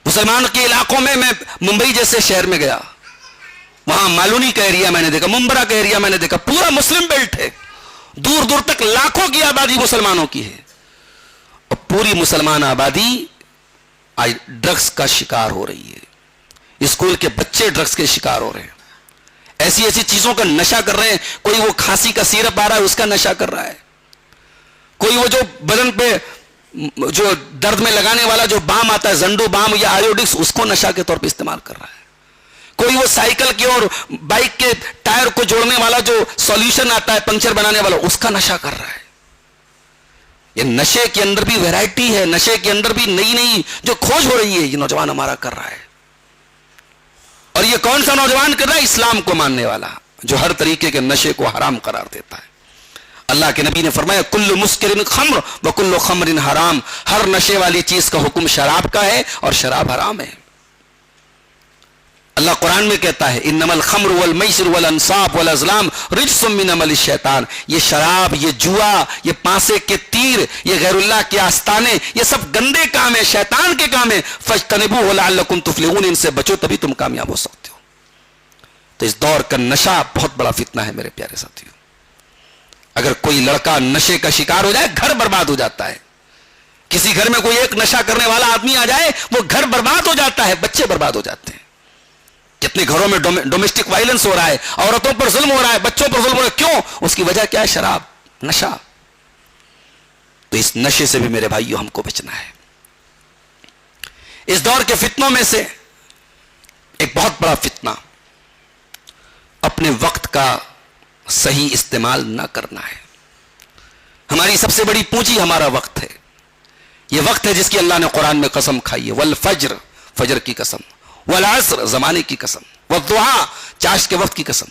A: مسلمان کے علاقوں میں ممبئی جیسے شہر میں گیا, وہاں مالونی کا ایریا میں نے دیکھا, ممبرا کا ایریا میں نے دیکھا, پورا مسلم بیلٹ ہے, دور دور تک لاکھوں کی آبادی مسلمانوں کی ہے, اور پوری مسلمان آبادی آج ڈرگس کا شکار ہو رہی ہے. اسکول کے بچے ڈرگس کے شکار ہو رہے ہیں, ایسی ایسی چیزوں کا نشہ کر رہے ہیں. کوئی وہ کھانسی کا سیرپ آ رہا ہے اس کا نشہ کر رہا ہے, کوئی وہ جو بدن پہ جو درد میں لگانے والا جو بام آتا ہے, زنڈو بام یا آیوڈکس, اس کو نشہ کے طور پہ استعمال کر رہا ہے. کوئی وہ سائیکل کے اور بائک کے ٹائر کو جوڑنے والا جو سولوشن آتا ہے پنکچر بنانے والا, اس کا نشہ کر رہا ہے. یہ نشے کے اندر بھی ویرائٹی ہے, نشے کے اندر بھی نئی نئی جو کھوج ہو رہی ہے, یہ نوجوان ہمارا کر رہا ہے. اور یہ کون سا نوجوان کر رہا ہے؟ اسلام کو ماننے والا جو ہر طریقے کے نشے کو حرام قرار دیتا ہے. اللہ کے نبی نے فرمایا کل مسکر خمر وکل خمر حرام, ہر نشے والی چیز کا حکم شراب کا ہے اور شراب حرام ہے. اللہ قرآن میں کہتا ہے انما الخمر والمیسر والانصاب والازلام رجس من عمل الشیطان, یہ شراب, یہ جوا, یہ پانسے کے تیر, یہ غیر اللہ کے آستانے, یہ سب گندے کام ہیں, شیطان کے کام ہیں. فاجتنبوہ لعلکم تفلحون, ان سے بچو تبھی تم کامیاب ہو سکتے ہو. تو اس دور کا نشہ بہت بڑا فتنہ ہے میرے پیارے ساتھیوں. اگر کوئی لڑکا نشے کا شکار ہو جائے گھر برباد ہو جاتا ہے. کسی گھر میں کوئی ایک نشہ کرنے والا آدمی آ جائے وہ گھر برباد ہو جاتا ہے, بچے برباد ہو جاتے ہیں. کتنے گھروں میں ڈومیسٹک وائلنس ہو رہا ہے, عورتوں پر ظلم ہو رہا ہے, بچوں پر ظلم ہو رہا ہے. کیوں؟ اس کی وجہ کیا ہے؟ شراب, نشہ. تو اس نشے سے بھی میرے بھائیوں ہم کو بچنا ہے. اس دور کے فتنوں میں سے ایک بہت بڑا فتنہ اپنے وقت کا صحیح استعمال نہ کرنا ہے. ہماری سب سے بڑی پونجی ہمارا وقت ہے. یہ وقت ہے جس کی اللہ نے قرآن میں قسم کھائی ہے, والفجر, فجر کی قسم, والعصر, زمانے کی قسم, والضحیٰ, چاشت کے وقت کی قسم.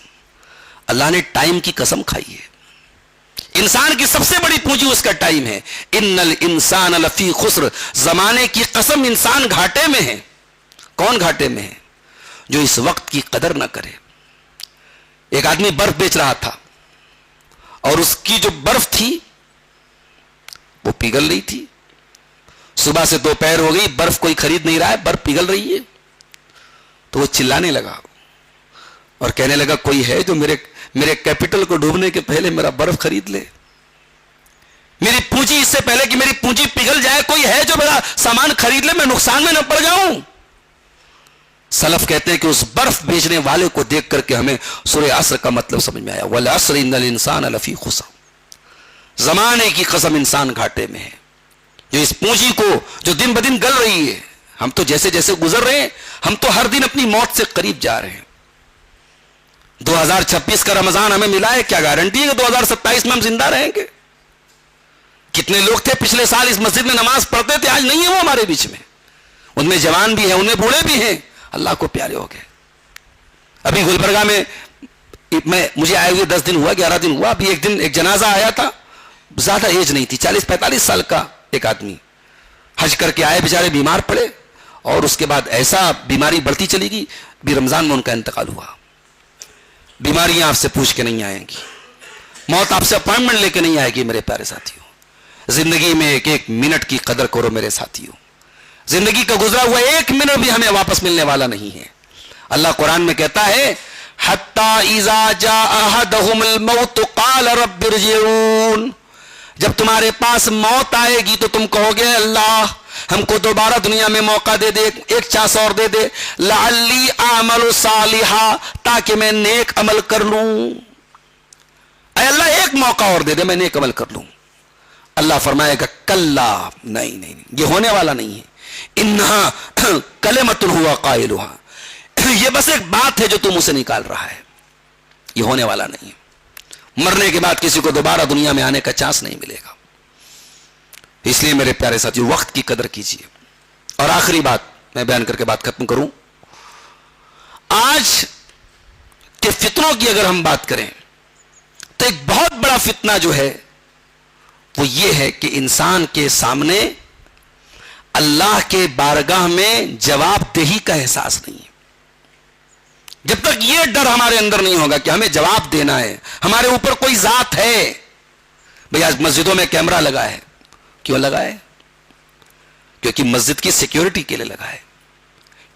A: اللہ نے ٹائم کی قسم کھائی ہے. انسان کی سب سے بڑی پونجی اس کا ٹائم ہے. ان الانسان لفی خسر, زمانے کی قسم انسان گھاٹے میں ہے. کون گھاٹے میں ہے؟ جو اس وقت کی قدر نہ کرے. ایک آدمی برف بیچ رہا تھا اور اس کی جو برف تھی وہ پگھل رہی تھی. صبح سے دوپہر ہو گئی, برف کوئی خرید نہیں رہا ہے, برف پگھل رہی ہے. تو وہ چلانے لگا اور کہنے لگا کوئی ہے جو میرے کیپٹل کو ڈوبنے کے پہلے میرا برف خرید لے, میری پونجی اس سے پہلے کہ میری پونجی پگھل جائے, کوئی ہے جو میرا سامان خرید لے, میں نقصان میں نہ پڑ جاؤں. سلف کہتے ہیں کہ اس برف بیچنے والے کو دیکھ کر کے ہمیں سورہ عصر کا مطلب سمجھ میں آیا. والعصر ان الانسان لفی خسر, زمانے کی قسم انسان گھاٹے میں ہے. جو اس پونجی کو جو دن بدن گل رہی ہے, ہم تو جیسے جیسے گزر رہے ہیں, ہم تو ہر دن اپنی موت سے قریب جا رہے ہیں. 2026 کا رمضان ہمیں ملا ہے, کیا گارنٹی ہے کہ 2027 میں ہم زندہ رہیں گے؟ کتنے لوگ تھے پچھلے سال اس مسجد میں نماز پڑھتے تھے, آج نہیں ہے وہ ہمارے بیچ میں. ان میں جوان بھی ہیں, ان میں بوڑھے بھی ہیں, اللہ کو پیارے ہو گئے. ابھی گلبرگہ میں مجھے آئے ہوئے 10 دن ہوا, 11 دن ہوا. ابھی ایک دن ایک جنازہ آیا تھا, زیادہ ایج نہیں تھی, 40-45 سال کا ایک آدمی. حج کر کے آئے, بیچارے بیمار پڑے اور اس کے بعد ایسا بیماری بڑھتی چلی گئی, بھی رمضان میں ان کا انتقال ہوا. بیماریاں آپ سے پوچھ کے نہیں آئیں گی, موت آپ سے اپائنٹمنٹ لے کے نہیں آئے گی. میرے پیارے ساتھیوں, زندگی میں ایک ایک منٹ کی قدر کرو میرے ساتھیوں. زندگی کا گزرا ہوا ایک منٹ بھی ہمیں واپس ملنے والا نہیں ہے. اللہ قرآن میں کہتا ہے حتی اذا جاء احدهم الموت قال رب ارجعون, جب تمہارے پاس موت آئے گی تو تم کہو گے اللہ ہم کو دوبارہ دنیا میں موقع دے دے, ایک چانس اور دے دے. لعلی اعمل صالحا, تاکہ میں نیک عمل کر لوں. اے اللہ ایک موقع اور دے دے, میں نیک عمل کر لوں. اللہ فرمائے گا کلا, نہیں نہیں, یہ ہونے والا نہیں ہے. انہا کلمۃ ہوا قائلھا, یہ بس ایک بات ہے جو تم اسے نکال رہا ہے, یہ ہونے والا نہیں ہے. مرنے کے بعد کسی کو دوبارہ دنیا میں آنے کا چانس نہیں ملے گا. اس لیے میرے پیارے ساتھیو وقت کی قدر کیجیے. اور آخری بات میں بیان کر کے بات ختم کروں. آج کے فتنوں کی اگر ہم بات کریں تو ایک بہت بڑا فتنہ جو ہے وہ یہ ہے کہ انسان کے سامنے اللہ کے بارگاہ میں جواب دہی کا احساس نہیں ہے. جب تک یہ ڈر ہمارے اندر نہیں ہوگا کہ ہمیں جواب دینا ہے, ہمارے اوپر کوئی ذات ہے. بھئی آج مسجدوں میں کیمرہ لگا ہے, کیوں لگا ہے؟ کیونکہ مسجد کی سیکیورٹی کے لیے لگا ہے.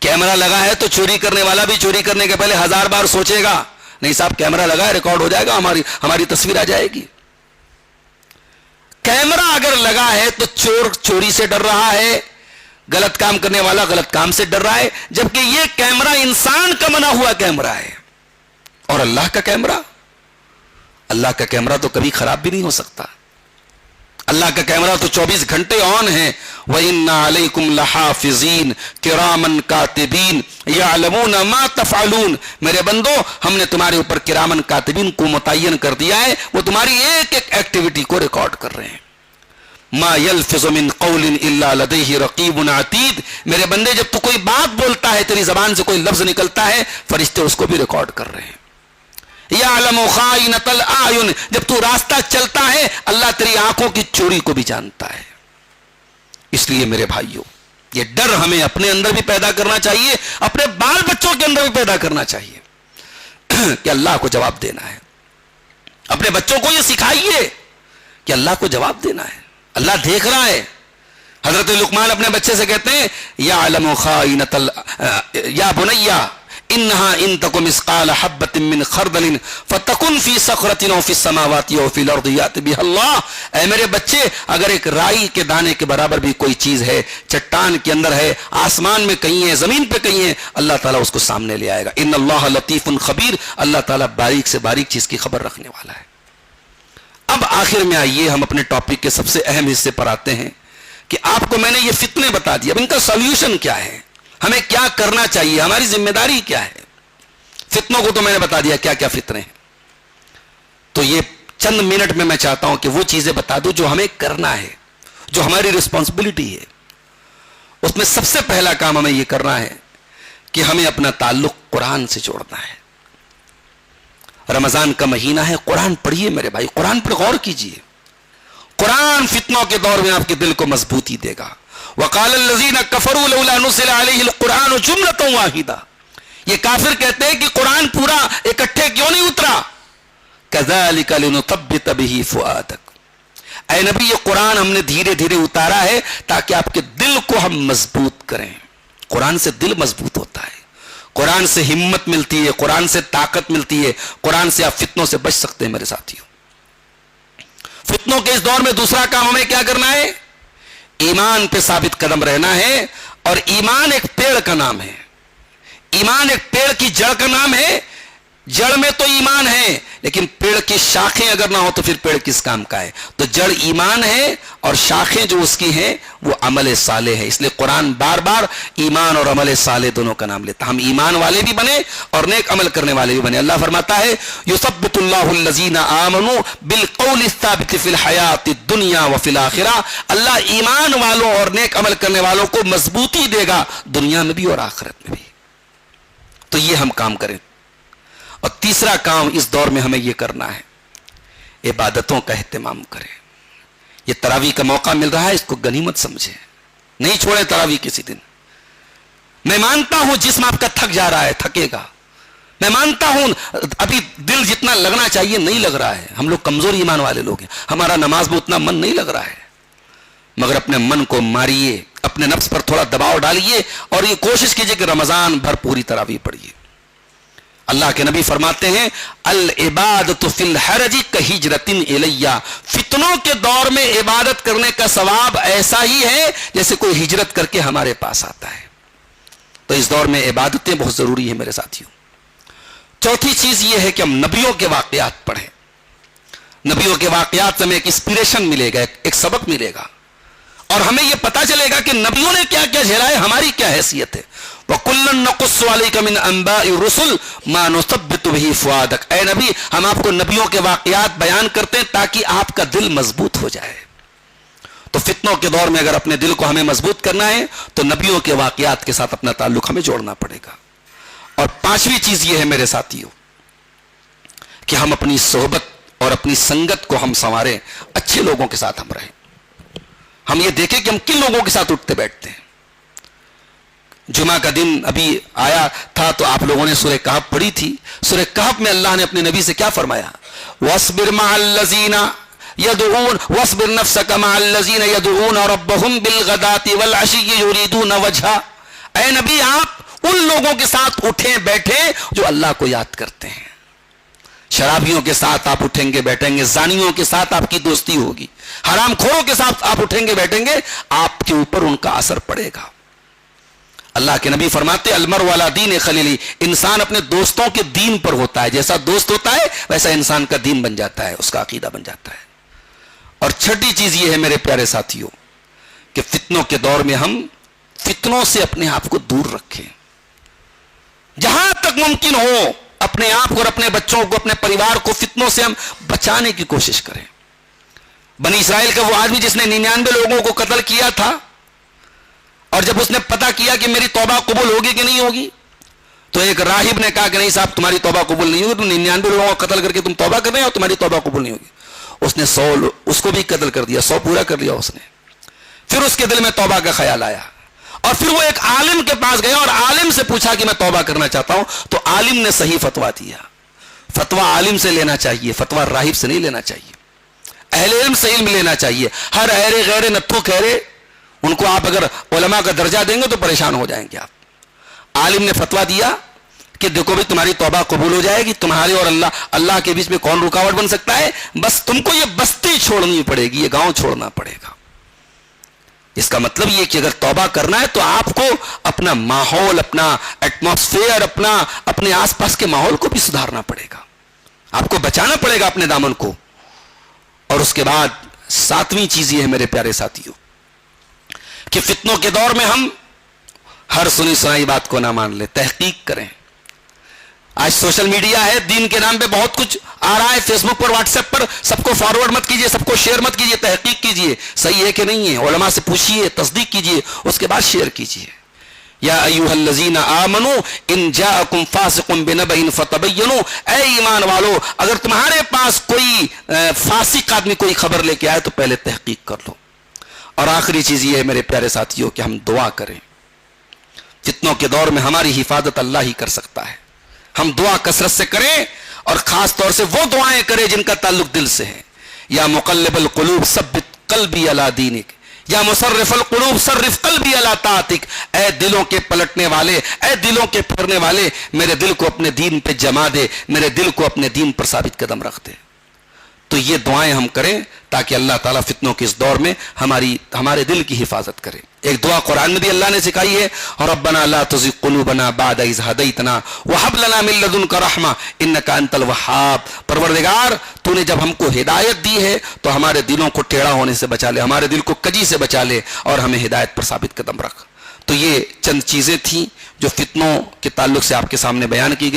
A: کیمرہ لگا ہے تو چوری کرنے والا بھی چوری کرنے کے پہلے 1000 بار سوچے گا, نہیں صاحب کیمرہ لگا ہے, ریکارڈ ہو جائے گا, ہماری تصویر آ جائے گی. کیمرہ اگر لگا ہے تو چور چوری سے ڈر رہا ہے, غلط کام کرنے والا غلط کام سے ڈر رہا ہے. جبکہ یہ کیمرہ انسان کا بنا ہوا کیمرہ ہے. اور اللہ کا کیمرہ تو کبھی خراب بھی نہیں ہو سکتا. اللہ کا کیمرہ تو 24 گھنٹے آن ہے. وَإِنَّ عَلَيْكُمْ لَحَافِظِينَ كِرَامًا كَاتِبِينَ يَعْلَمُونَ مَا تَفْعَلُونَ, میرے بندو ہم نے تمہارے اوپر کرامن کاتبین کو متعین کر دیا ہے, وہ تمہاری ایک ایک ایکٹیویٹی کو ریکارڈ کر رہے ہیں. ما يلفظ من قول الا لديه رقیب عتید, میرے بندے جب تو کوئی بات بولتا ہے, تیری زبان سے کوئی لفظ نکلتا ہے, فرشتے اس کو بھی ریکارڈ کر رہے ہیں. یعلم خائنۃ الاعین, جب تو راستہ چلتا ہے اللہ تیری آنکھوں کی چوری کو بھی جانتا ہے. اس لیے میرے بھائیوں یہ ڈر ہمیں اپنے اندر بھی پیدا کرنا چاہیے, اپنے بال بچوں کے اندر بھی پیدا کرنا چاہیے کہ اللہ کو جواب دینا ہے. اپنے بچوں کو یہ سکھائیے کہ اللہ کو جواب دینا ہے, اللہ دیکھ رہا ہے. حضرت لقمان اپنے بچے سے کہتے ہیں یعلم خائنۃ یا بنی انہا ان تک مثقال حبۃ من خردل فتکن فی صخرۃ او فی السماوات او فی الارض یأتی بها اللہ, اے میرے بچے اگر ایک رائی کے دانے کے برابر بھی کوئی چیز ہے, چٹان کے اندر ہے, آسمان میں کہیں ہے, زمین پہ کہیں ہے, اللہ تعالیٰ اس کو سامنے لے آئے گا. ان اللہ لطیف خبیر, اللہ تعالیٰ باریک سے باریک چیز کی خبر رکھنے والا ہے. اب آخر میں آئیے ہم اپنے ٹاپک کے سب سے اہم حصے پر آتے ہیں کہ آپ کو میں نے یہ فتنے بتا دیا, اب ان کا سولوشن کیا ہے, ہمیں کیا کرنا چاہیے, ہماری ذمہ داری کیا ہے. فتنوں کو تو میں نے بتا دیا کیا کیا فتنے ہیں, تو یہ چند منٹ میں چاہتا ہوں کہ وہ چیزیں بتا دوں جو ہمیں کرنا ہے, جو ہماری رسپانسبلٹی ہے. اس میں سب سے پہلا کام ہمیں یہ کرنا ہے کہ ہمیں اپنا تعلق قرآن سے جوڑنا ہے. رمضان کا مہینہ ہے, قرآن پڑھیے میرے بھائی, قرآن پر غور کیجیے. قرآن فتنوں کے دور میں آپ کے دل کو مضبوطی دے گا. وقال الذین کفروا لولا نزل علیہ القرآن جملۃ واحدہ, یہ کافر کہتے ہیں کہ قرآن پورا اکٹھے کیوں نہیں اترا؟ کذالک لنثبت بہ فؤادک، اے نبی یہ قرآن ہم نے دھیرے دھیرے اتارا ہے تاکہ آپ کے دل کو ہم مضبوط کریں۔ قرآن سے دل مضبوط ہوتا ہے، قرآن سے ہمت ملتی ہے، قرآن سے طاقت ملتی ہے، قرآن سے آپ فتنوں سے بچ سکتے ہیں۔ میرے ساتھیوں، فتنوں کے اس دور میں دوسرا کام ہمیں کیا کرنا ہے؟ ایمان پہ ثابت قدم رہنا ہے، اور ایمان ایک پیڑ کا نام ہے، ایمان ایک پیڑ کی جڑ کا نام ہے۔ جڑ میں تو ایمان ہے، لیکن پیڑ کی شاخیں اگر نہ ہو تو پھر پیڑ کس کام کا ہے؟ تو جڑ ایمان ہے اور شاخیں جو اس کی ہیں وہ عمل صالح ہے۔ اس لیے قرآن بار بار ایمان اور عمل صالح دونوں کا نام لیتا، ہم ایمان والے بھی بنے اور نیک عمل کرنے والے بھی بنے۔ اللہ فرماتا ہے یثبت اللہ الذین آمنوا بالقول الثابت فی الحیات الدنیا وفی الآخرہ، اللہ ایمان والوں اور نیک عمل کرنے والوں کو مضبوطی دے گا دنیا میں بھی اور آخرت میں بھی۔ تو یہ ہم کام کریں۔ اور تیسرا کام اس دور میں ہمیں یہ کرنا ہے، عبادتوں کا اہتمام کریں۔ یہ تراویح کا موقع مل رہا ہے، اس کو غنیمت سمجھیں، نہیں چھوڑیں تراویح کسی دن۔ میں مانتا ہوں جسم آپ کا تھک جا رہا ہے، تھکے گا، میں مانتا ہوں ابھی دل جتنا لگنا چاہیے نہیں لگ رہا ہے، ہم لوگ کمزور ایمان والے لوگ ہیں، ہمارا نماز میں اتنا من نہیں لگ رہا ہے، مگر اپنے من کو ماریے، اپنے نفس پر تھوڑا دباؤ ڈالیے اور یہ کوشش کیجئے کہ رمضان بھر پوری تراویح پڑھیے۔ اللہ کے نبی فرماتے ہیں العبادۃ فی الحرج کہجرۃ الی، فتنوں کے دور میں عبادت کرنے کا ثواب ایسا ہی ہے جیسے کوئی ہجرت کر کے ہمارے پاس آتا ہے۔ تو اس دور میں عبادتیں بہت ضروری ہیں میرے ساتھیوں۔ چوتھی چیز یہ ہے کہ ہم نبیوں کے واقعات پڑھیں، نبیوں کے واقعات سے ہمیں ایک انسپریشن ملے گا، ایک سبق ملے گا، اور ہمیں یہ پتا چلے گا کہ نبیوں نے کیا کیا جھیلا ہے، ہماری کیا حیثیت ہے۔ وَكُلًّا نَقُصُّ عَلَيْكَ مِنْ أَنْبَاءِ الرُّسُلِ مَا نُثَبِّتُ بِهِ فُؤَادَكَ، اے نبی ہم آپ کو نبیوں کے واقعات بیان کرتے ہیں تاکہ آپ کا دل مضبوط ہو جائے۔ تو فتنوں کے دور میں اگر اپنے دل کو ہمیں مضبوط کرنا ہے تو نبیوں کے واقعات کے ساتھ اپنا تعلق ہمیں جوڑنا پڑے گا۔ اور پانچویں چیز یہ ہے میرے ساتھیوں کہ ہم اپنی صحبت اور اپنی سنگت کو ہم سنواریں، اچھے لوگوں کے ساتھ ہم رہیں، ہم یہ دیکھیں کہ ہم کن لوگوں کے ساتھ اٹھتے بیٹھتے ہیں۔ جمعہ کا دن ابھی آیا تھا تو آپ لوگوں نے سورہ کہف پڑھی تھی۔ سورہ کہف میں اللہ نے اپنے نبی سے کیا فرمایا؟ وَاصْبِرْ مَعَ الَّذِينَ يَدْعُونَ وَاصْبِرْ نَفْسَكَ مَعَ الَّذِينَ يَدْعُونَ رَبَّهُمْ بِالْغَدَاةِ وَالْعَشِيِّ يُرِيدُونَ وَجْهَهُ، اے نبی آپ ان لوگوں کے ساتھ اٹھیں بیٹھیں جو اللہ کو یاد کرتے ہیں۔ شرابیوں کے ساتھ آپ اٹھیں گے بیٹھیں گے، زانیوں کے ساتھ آپ کی دوستی ہوگی، حرام خوروں کے ساتھ آپ اٹھیں گے بیٹھیں گے، آپ کے اوپر ان کا اثر پڑے گا۔ اللہ کے نبی فرماتے المرء علی دین خلیلہ، انسان اپنے دوستوں کے دین پر ہوتا ہے، جیسا دوست ہوتا ہے ویسا انسان کا دین بن جاتا ہے، اس کا عقیدہ بن جاتا ہے۔ اور چھٹی چیز یہ ہے میرے پیارے ساتھیوں کہ فتنوں کے دور میں ہم فتنوں سے اپنے آپ کو دور رکھیں، جہاں تک ممکن ہو اپنے آپ کو اور اپنے بچوں کو، اپنے پریوار کو فتنوں سے ہم بچانے کی کوشش کریں۔ بنی اسرائیل کا وہ آدمی جس نے 99 لوگوں کو قتل کیا تھا، اور جب اس نے پتا کیا کہ میری توبہ قبول ہوگی کہ نہیں ہوگی تو ایک راہب نے کہا کہ نہیں صاحب تمہاری توبہ قبول نہیں ہوگی، تم 99 لوگوں کو قتل کر کے تم توبہ کر رہے ہو، تمہاری توبہ قبول نہیں ہوگی۔ اس نے 100 اس کو بھی قتل کر دیا، 100 پورا کر لیا اس نے۔ پھر اس کے دل میں توبہ کا خیال آیا اور پھر وہ ایک عالم کے پاس گیا اور عالم سے پوچھا کہ میں توبہ کرنا چاہتا ہوں، تو عالم نے صحیح فتویٰ دیا۔ فتویٰ عالم سے لینا چاہیے، فتویٰ راہب سے نہیں لینا چاہیے، اہل علم سے علم لینا چاہیے۔ ہر اہرے غیر نتھو خیرے ان کو آپ اگر علماء کا درجہ دیں گے تو پریشان ہو جائیں گے آپ۔ عالم نے فتویٰ دیا کہ دیکھو بھی تمہاری توبہ قبول ہو جائے گی، تمہارے اور اللہ کے بیچ میں کون رکاوٹ بن سکتا ہے؟ بس تم کو یہ بستی چھوڑنی پڑے گی، یہ گاؤں چھوڑنا پڑے گا۔ اس کا مطلب یہ کہ اگر توبہ کرنا ہے تو آپ کو اپنا ماحول، اپنا ایٹماسفیئر، اپنے آس پاس کے ماحول کو بھی سدھارنا پڑے گا، آپ کو بچانا پڑے گا اپنے دامن کو۔ اور اس کے بعد ساتویں چیز یہ ہے میرے پیارے ساتھیوں کہ فتنوں کے دور میں ہم ہر سنی سنائی بات کو نہ مان لیں، تحقیق کریں۔ آج سوشل میڈیا ہے، دین کے نام پہ بہت کچھ آ رہا ہے، فیس بک پر، واٹس ایپ پر، سب کو فارورڈ مت کیجئے، سب کو شیئر مت کیجئے، تحقیق کیجئے صحیح ہے کہ نہیں ہے، علماء سے پوچھئے، تصدیق کیجئے، اس کے بعد شیئر کیجئے۔ یا ایھا الذین آمنوا ان جاءکم فاسق بنبأ فتبینوا، اے ایمان والو اگر تمہارے پاس کوئی فاسق آدمی کوئی خبر لے کے آئے تو پہلے تحقیق کر لو۔ اور آخری چیز یہ ہے میرے پیارے ساتھیوں کہ ہم دعا کریں۔ فتنوں کے دور میں ہماری حفاظت اللہ ہی کر سکتا ہے. ہم دعا کثرت سے کریں اور خاص طور سے وہ دعائیں کریں جن کا تعلق دل سے ہے. یا مقلب القلوب ثبت قلبی علی دینک، یا مصرف القلوب صرف قلبی علی طاعتک. اے دلوں کے پلٹنے والے، اے دلوں کے پھرنے والے، میرے دل کو اپنے دین پہ جما دے، میرے دل کو اپنے دین پر ثابت قدم رکھ دے. تو یہ دعائیں ہم کریں تاکہ اللہ تعالیٰ فتنوں کے اس دور میں ہمارے دل کی حفاظت کرے. ایک دعا قرآن میں بھی اللہ نے سکھائی ہے، ربنا لا تزغ قلوبنا بعد اذ ہدیتنا وہب لنا من لدنک رحمہ انک انت الوہاب. پروردگار تو نے جب ہم کو ہدایت دی ہے تو ہمارے دلوں کو ٹیڑھا ہونے سے بچا لے، ہمارے دل کو کجی سے بچا لے اور ہمیں ہدایت پر ثابت قدم رکھ. تو یہ چند چیزیں تھیں جو فتنوں کے تعلق سے آپ کے سامنے بیان کی گئی.